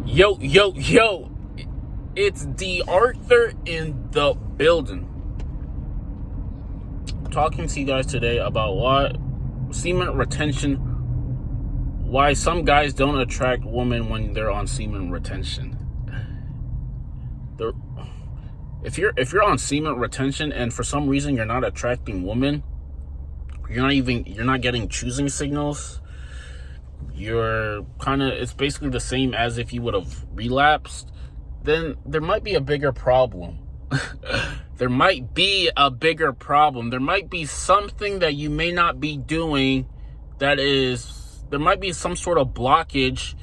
Yo, yo, yo, it's D.Arthur in the building. Talking to you guys today about semen retention, why some guys don't attract women when they're on semen retention. If you're on semen retention and for some reason you're not attracting women, you're not getting choosing signals, it's basically the same as if you would have relapsed, then there might be a bigger problem. There might be a bigger problem. There might be something that you may not be doing there might be some sort of blockage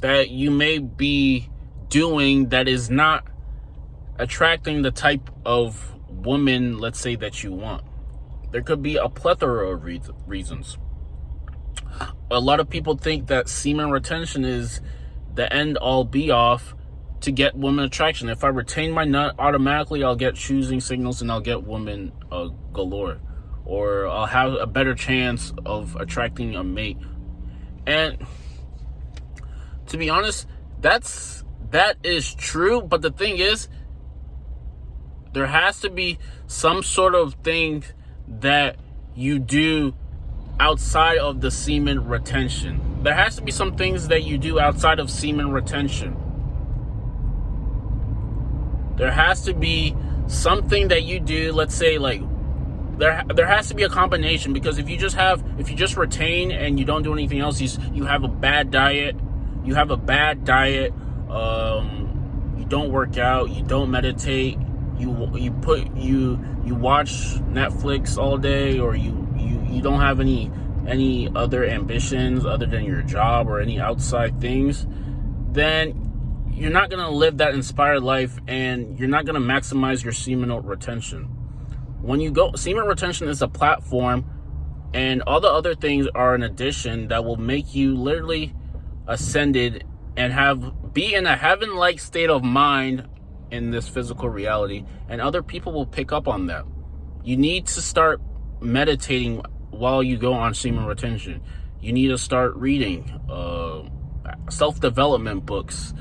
that you may be doing that is not attracting the type of woman, let's say, that you want. There could be a plethora of reasons. A lot of people think that semen retention is the end all be off to get women attraction. If I retain my nut, automatically I'll get choosing signals and I'll get women galore, or I'll have a better chance of attracting a mate. And to be honest, that is true, but the thing is, there has to be some sort of thing that you do outside of the semen retention. There has to be some things that you do outside of semen retention. There has to be something that you do, let's say, like, there has to be a combination, because if you just retain and you don't do anything else, you have a bad diet, you don't work out, you don't meditate, you watch Netflix all day, or you don't have any other ambitions other than your job or any outside things, then you're not going to live that inspired life, and you're not going to maximize your seminal retention. Semen retention is a platform, and all the other things are an addition that will make you literally ascended and be in a heaven-like state of mind in this physical reality, and other people will pick up on that. You need to start meditating while you go on semen retention. You need to start reading self-development books.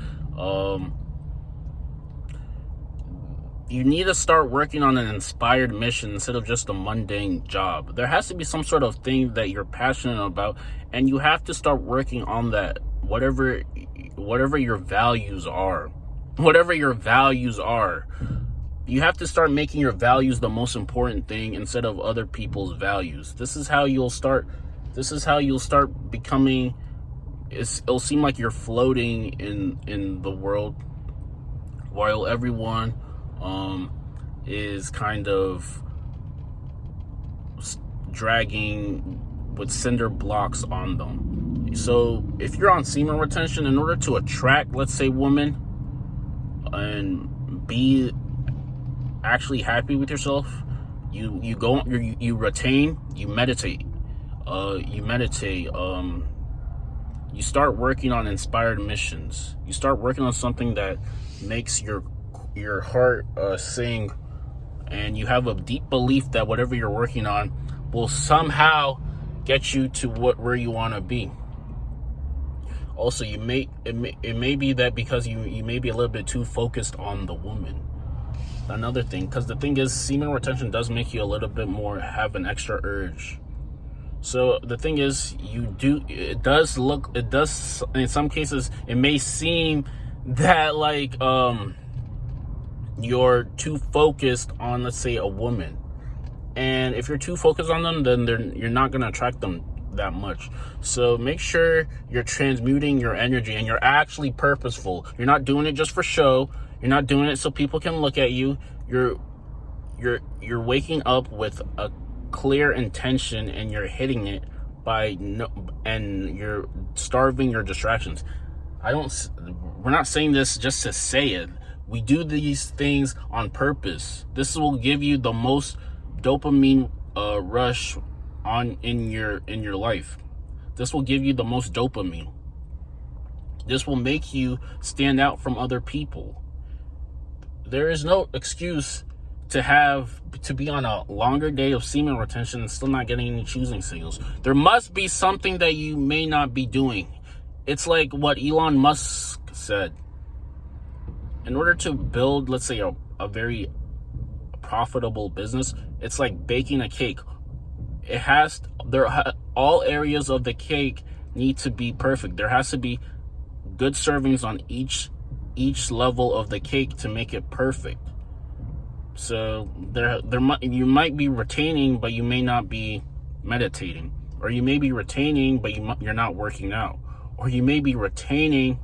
You need to start working on an inspired mission instead of just a mundane job. There has to be some sort of thing that you're passionate about, and you have to start working on that, whatever your values are. Whatever your values are, you have to start making your values the most important thing instead of other people's values. This is how you'll start becoming. It'll seem like you're floating in the world, while everyone is kind of dragging with cinder blocks on them. So if you're on semen retention, in order to attract, let's say, women and be actually happy with yourself, you retain, you meditate, you start working on inspired missions. You start working on something that makes your heart sing, and you have a deep belief that whatever you're working on will somehow get you to where you want to be. Also, it may be that because you may be a little bit too focused on the woman. Another thing, because the thing is, semen retention does make you a little bit more have an extra urge. So the thing is, it does in some cases, it may seem that like you're too focused on, let's say, a woman. And if you're too focused on them, then you're not going to attract them that much. So make sure you're transmuting your energy and you're actually purposeful. You're not doing it just for show. You're not doing it so people can look at you. You're waking up with a clear intention, and you're hitting it and you're starving your distractions. We're not saying this just to say it. We do these things on purpose. This will give you the most dopamine rush in your life. This will give you the most dopamine. This will make you stand out from other people. There is no excuse to be on a longer day of semen retention and still not getting any choosing signals. There must be something that you may not be doing. It's like what Elon Musk said. In order to build, let's say, a very profitable business, it's like baking a cake. All areas of the cake need to be perfect. There has to be good servings on each level of the cake to make it perfect. So you might be retaining, but you may not be meditating, or you may be retaining, but you're not working out, or you may be retaining,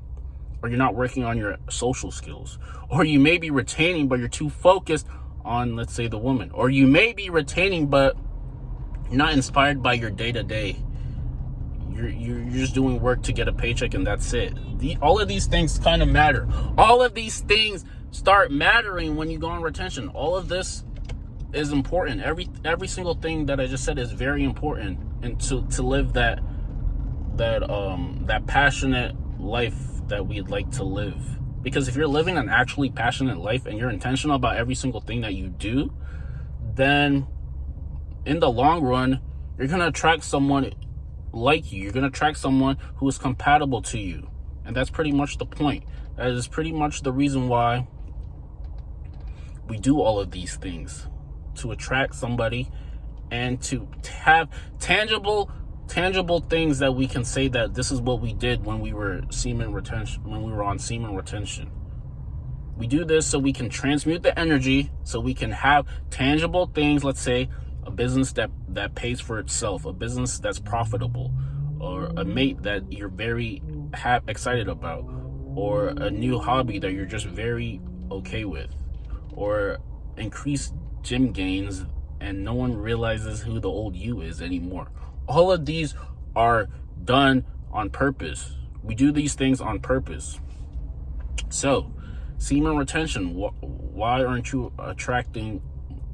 or you're not working on your social skills, or you may be retaining, but you're too focused on, let's say, the woman, or you may be retaining, but you're not inspired by your day-to-day. You're just doing work to get a paycheck, and that's it. All of these things kind of matter. All of these things start mattering when you go on retention. All of this is important. Every single thing that I just said is very important, and to live that passionate life that we'd like to live. Because if you're living an actually passionate life and you're intentional about every single thing that you do, then in the long run, you're going to attract someone like you. You're going to attract someone who is compatible to you. And that's pretty much the point. That is pretty much the reason why we do all of these things. To attract somebody and to have tangible things that we can say that this is what we did when we were on semen retention. We do this so we can transmute the energy, so we can have tangible things. Let's say a business that pays for itself, a business that's profitable, or a mate that you're very excited about, or a new hobby that you're just very okay with, or increased gym gains and no one realizes who the old you is anymore. All of these are done on purpose. We do these things on purpose. So, semen retention, why aren't you attracting,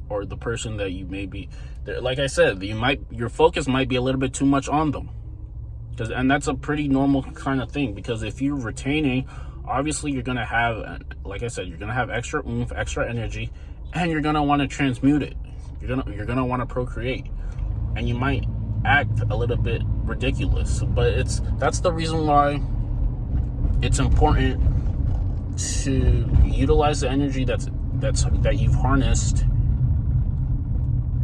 or the person that you may be? Like I said, your focus might be a little bit too much on them. And that's a pretty normal kind of thing, because if you're retaining, obviously you're going to have, like I said, you're going to have extra oomph, extra energy, and you're going to want to transmute it. You're going to want to procreate. And you might act a little bit ridiculous, but that's the reason why it's important to utilize the energy that you've harnessed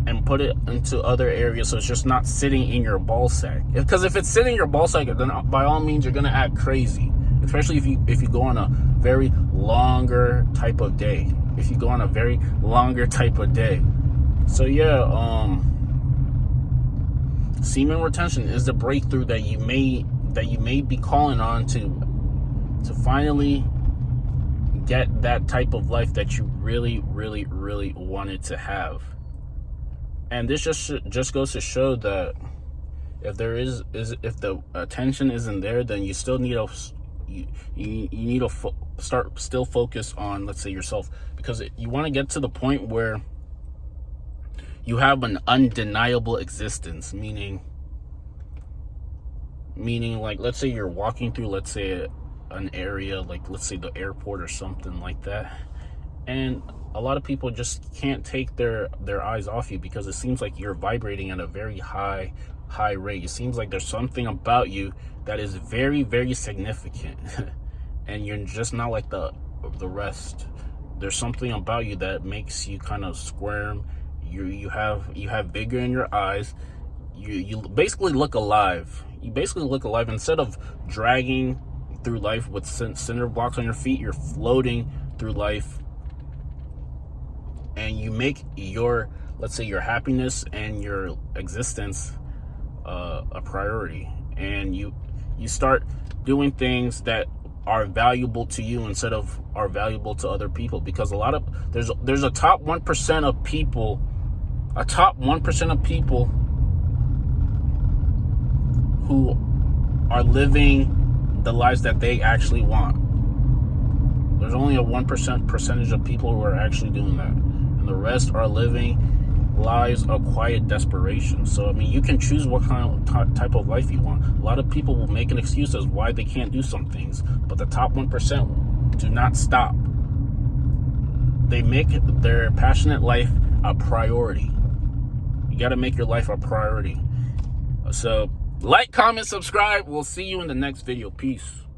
and put it into other areas, so it's just not sitting in your ball sack. Because if it's sitting in your ball sack, then by all means you're gonna act crazy, especially if you go on a very longer type of day. So yeah, semen retention is the breakthrough that you may be calling on to finally get that type of life that you really, really, really wanted to have. And this just goes to show that if the attention isn't there, then you still need to start still focus on, let's say, yourself, because you want to get to the point where you have an undeniable existence, meaning like, let's say you're walking through, let's say, an area, like let's say the airport or something like that, and a lot of people just can't take their eyes off you, because it seems like you're vibrating at a very high rate. It seems like there's something about you that is very, very significant and you're just not like the rest. There's something about you that makes you kind of squirm. You have vigor in your eyes. You basically look alive. Instead of dragging through life with cinder blocks on your feet, you're floating through life, and you make your, let's say, your happiness and your existence a priority, and you start doing things that are valuable to you instead of are valuable to other people. Because there's a top 1% of people, who are living the lives that they actually want. There's only a 1% percentage of people who are actually doing that, and the rest are living lives of quiet desperation. So I mean, you can choose what kind of type of life you want. A lot of people will make an excuse as why they can't do some things, but the top 1% do not stop. they make their passionate life a priority. You got to make your life a priority. So like, comment, subscribe. We'll see you in the next video. Peace.